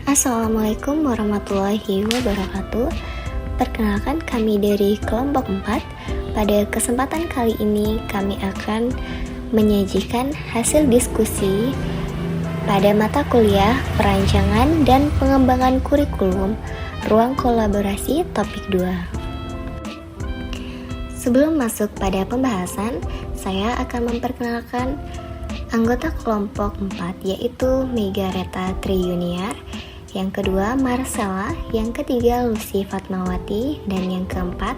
Assalamualaikum warahmatullahi wabarakatuh. Perkenalkan, kami dari kelompok 4. Pada kesempatan kali ini kami akan menyajikan hasil diskusi pada mata kuliah perancangan dan pengembangan kurikulum ruang kolaborasi topik 2. Sebelum masuk pada pembahasan, saya akan memperkenalkan anggota kelompok 4, yaitu Megareta Triyuniar, yang kedua Marcella, yang ketiga Lucy Fatmawati, dan yang keempat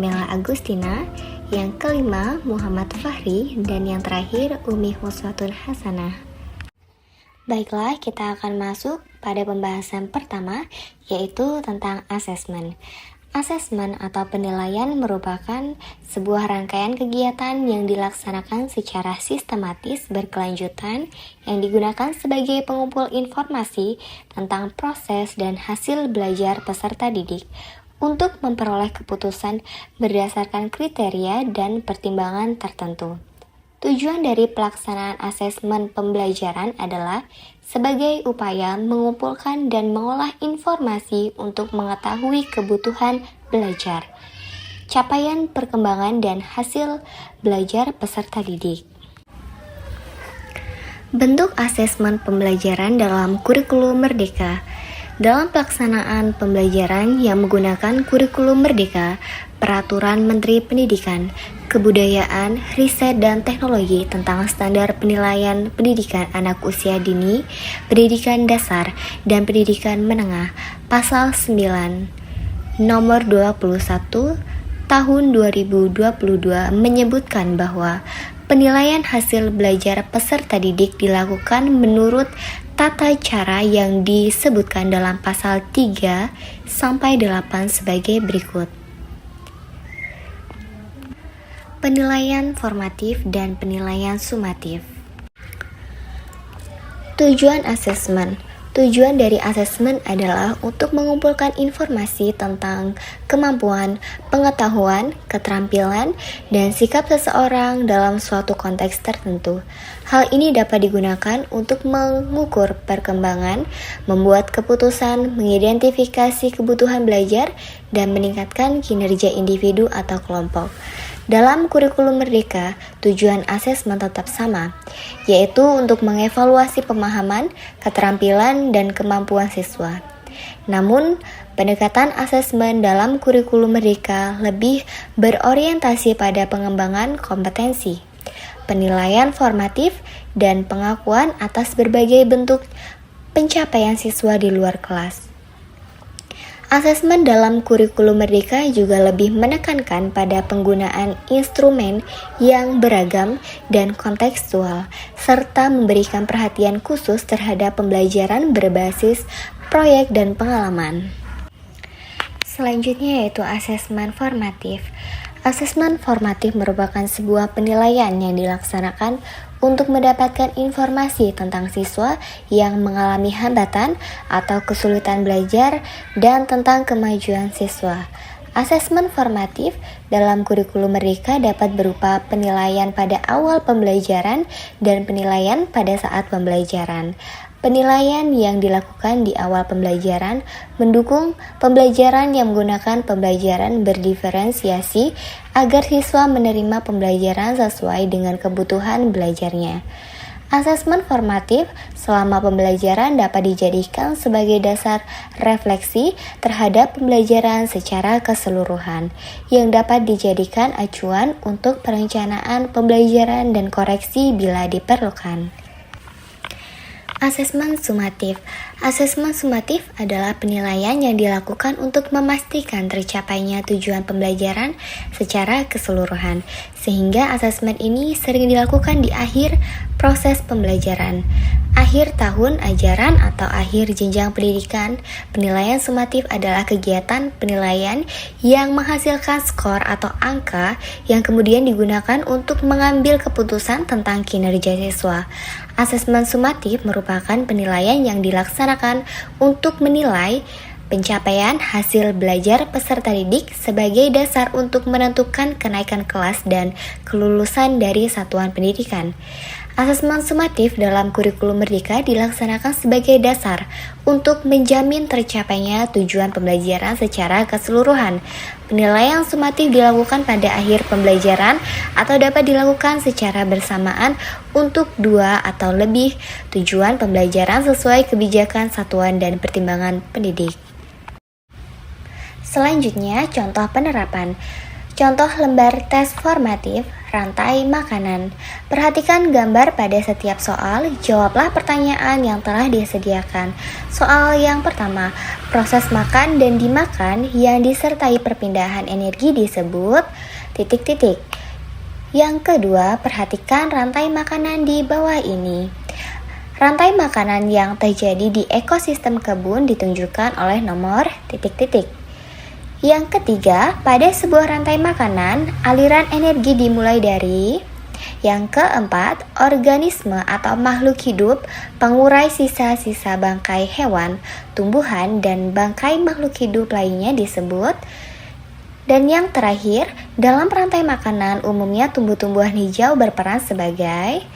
Mela Agustina, yang kelima Muhammad Fahri, dan yang terakhir Umi Huswatun Hasanah. Baiklah, kita akan masuk pada pembahasan pertama, yaitu tentang asesmen. Asesmen atau penilaian merupakan sebuah rangkaian kegiatan yang dilaksanakan secara sistematis berkelanjutan yang digunakan sebagai pengumpul informasi tentang proses dan hasil belajar peserta didik untuk memperoleh keputusan berdasarkan kriteria dan pertimbangan tertentu. Tujuan dari pelaksanaan asesmen pembelajaran adalah sebagai upaya mengumpulkan dan mengolah informasi untuk mengetahui kebutuhan belajar, capaian perkembangan dan hasil belajar peserta didik. Bentuk asesmen pembelajaran dalam kurikulum merdeka. Dalam pelaksanaan pembelajaran yang menggunakan kurikulum merdeka, Peraturan Menteri Pendidikan, Kebudayaan, Riset dan Teknologi tentang standar penilaian pendidikan anak usia dini, pendidikan dasar, dan pendidikan menengah, Pasal 9, Nomor 21, Tahun 2022 menyebutkan bahwa penilaian hasil belajar peserta didik dilakukan menurut tata cara yang disebutkan dalam pasal 3 sampai 8 sebagai berikut. Penilaian formatif dan penilaian sumatif. Tujuan asesmen. Tujuan dari asesmen adalah untuk mengumpulkan informasi tentang kemampuan, pengetahuan, keterampilan, dan sikap seseorang dalam suatu konteks tertentu. Hal ini dapat digunakan untuk mengukur perkembangan, membuat keputusan, mengidentifikasi kebutuhan belajar, dan meningkatkan kinerja individu atau kelompok. Dalam kurikulum merdeka, tujuan asesmen tetap sama, yaitu untuk mengevaluasi pemahaman, keterampilan, dan kemampuan siswa. Namun, pendekatan asesmen dalam kurikulum merdeka lebih berorientasi pada pengembangan kompetensi, penilaian formatif, dan pengakuan atas berbagai bentuk pencapaian siswa di luar kelas. Asesmen dalam kurikulum merdeka juga lebih menekankan pada penggunaan instrumen yang beragam dan kontekstual, serta memberikan perhatian khusus terhadap pembelajaran berbasis proyek dan pengalaman. Selanjutnya yaitu asesmen formatif. Asesmen formatif merupakan sebuah penilaian yang dilaksanakan untuk mendapatkan informasi tentang siswa yang mengalami hambatan atau kesulitan belajar dan tentang kemajuan siswa. Asesmen formatif dalam kurikulum merdeka dapat berupa penilaian pada awal pembelajaran dan penilaian pada saat pembelajaran. Penilaian yang dilakukan di awal pembelajaran mendukung pembelajaran yang menggunakan pembelajaran berdiferensiasi agar siswa menerima pembelajaran sesuai dengan kebutuhan belajarnya. Asesmen formatif selama pembelajaran dapat dijadikan sebagai dasar refleksi terhadap pembelajaran secara keseluruhan, yang dapat dijadikan acuan untuk perencanaan pembelajaran dan koreksi bila diperlukan. Asesmen sumatif. Asesmen sumatif adalah penilaian yang dilakukan untuk memastikan tercapainya tujuan pembelajaran secara keseluruhan, sehingga asesmen ini sering dilakukan di akhir proses pembelajaran, akhir tahun ajaran atau akhir jenjang pendidikan. Penilaian sumatif adalah kegiatan penilaian yang menghasilkan skor atau angka yang kemudian digunakan untuk mengambil keputusan tentang kinerja siswa. Asesmen sumatif merupakan penilaian yang dilaksanakan untuk menilai pencapaian hasil belajar peserta didik sebagai dasar untuk menentukan kenaikan kelas dan kelulusan dari satuan pendidikan. Asesmen sumatif dalam kurikulum Merdeka dilaksanakan sebagai dasar untuk menjamin tercapainya tujuan pembelajaran secara keseluruhan. Penilaian sumatif dilakukan pada akhir pembelajaran atau dapat dilakukan secara bersamaan untuk 2 atau lebih tujuan pembelajaran sesuai kebijakan satuan dan pertimbangan pendidik. Selanjutnya, contoh penerapan. Contoh lembar tes formatif, rantai makanan. Perhatikan gambar pada setiap soal, jawablah pertanyaan yang telah disediakan. Soal yang pertama, proses makan dan dimakan yang disertai perpindahan energi disebut ... Yang kedua, perhatikan rantai makanan di bawah ini. Rantai makanan yang terjadi di ekosistem kebun ditunjukkan oleh nomor ... Yang ketiga, pada sebuah rantai makanan, aliran energi dimulai dari... Yang keempat, organisme atau makhluk hidup, pengurai sisa-sisa bangkai hewan, tumbuhan, dan bangkai makhluk hidup lainnya disebut... Dan yang terakhir, dalam rantai makanan umumnya tumbuh-tumbuhan hijau berperan sebagai...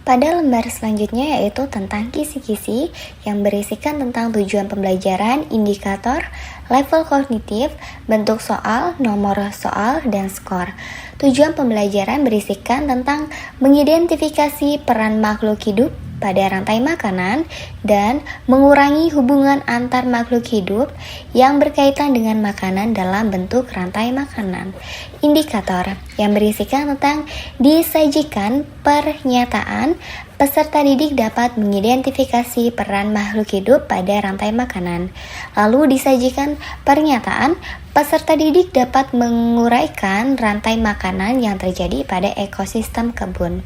Pada lembar selanjutnya yaitu tentang kisi-kisi yang berisikan tentang tujuan pembelajaran, indikator, level kognitif, bentuk soal, nomor soal, dan skor. Tujuan pembelajaran berisikan tentang mengidentifikasi peran makhluk hidup pada rantai makanan dan mengurangi hubungan antar makhluk hidup yang berkaitan dengan makanan dalam bentuk rantai makanan. Indikator yang berisikan tentang disajikan pernyataan, peserta didik dapat mengidentifikasi peran makhluk hidup pada rantai makanan. Lalu disajikan pernyataan, peserta didik dapat menguraikan rantai makanan yang terjadi pada ekosistem kebun.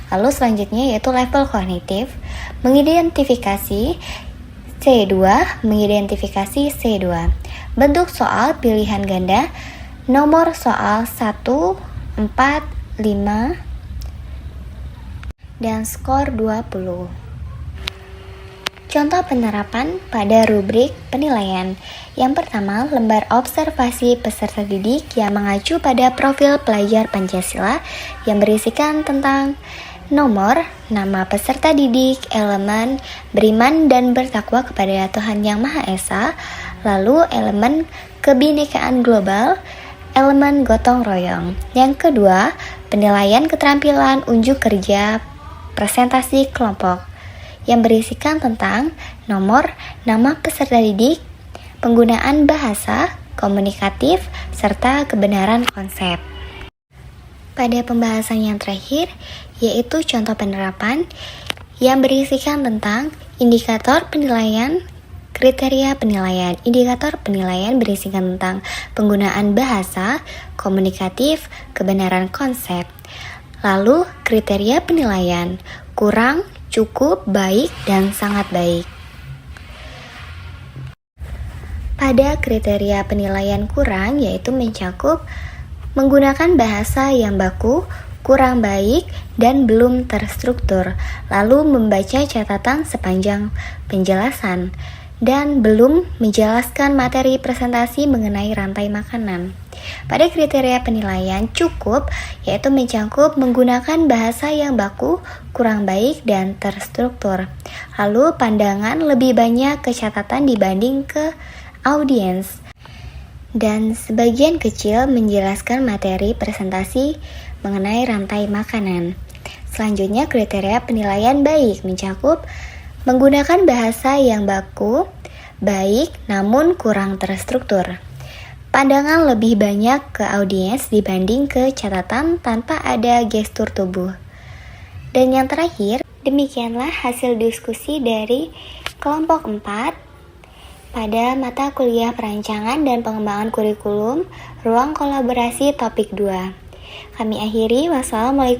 Lalu selanjutnya yaitu level kognitif, mengidentifikasi C2, bentuk soal pilihan ganda, nomor soal 1, 4, 5, dan skor 20. Contoh penerapan pada rubrik penilaian. Yang pertama, lembar observasi peserta didik yang mengacu pada profil pelajar Pancasila yang berisikan tentang nomor, nama peserta didik, elemen, beriman dan bertakwa kepada Tuhan Yang Maha Esa, lalu elemen kebinekaan global, elemen gotong royong. Yang kedua, penilaian keterampilan unjuk kerja presentasi kelompok yang berisikan tentang nomor, nama peserta didik, penggunaan bahasa, komunikatif, serta kebenaran konsep. Pada pembahasan yang terakhir, yaitu contoh penerapan yang berisikan tentang indikator penilaian, kriteria penilaian. Indikator penilaian berisikan tentang penggunaan bahasa, komunikatif, kebenaran konsep. Lalu kriteria penilaian, kurang, cukup, baik, dan sangat baik. Pada kriteria penilaian kurang yaitu mencakup menggunakan bahasa yang baku, kurang baik, dan belum terstruktur, lalu membaca catatan sepanjang penjelasan, dan belum menjelaskan materi presentasi mengenai rantai makanan. Pada kriteria penilaian cukup, yaitu mencakup menggunakan bahasa yang baku, kurang baik, dan terstruktur. Lalu pandangan lebih banyak ke catatan dibanding ke audiens. Dan sebagian kecil menjelaskan materi presentasi mengenai rantai makanan. Selanjutnya kriteria penilaian baik mencakup menggunakan bahasa yang baku, baik, namun kurang terstruktur. Pandangan lebih banyak ke audiens dibanding ke catatan tanpa ada gestur tubuh. Dan yang terakhir, demikianlah hasil diskusi dari kelompok 4 pada mata kuliah perancangan dan pengembangan kurikulum, ruang kolaborasi topik 2. Kami akhiri, wassalamualaikum.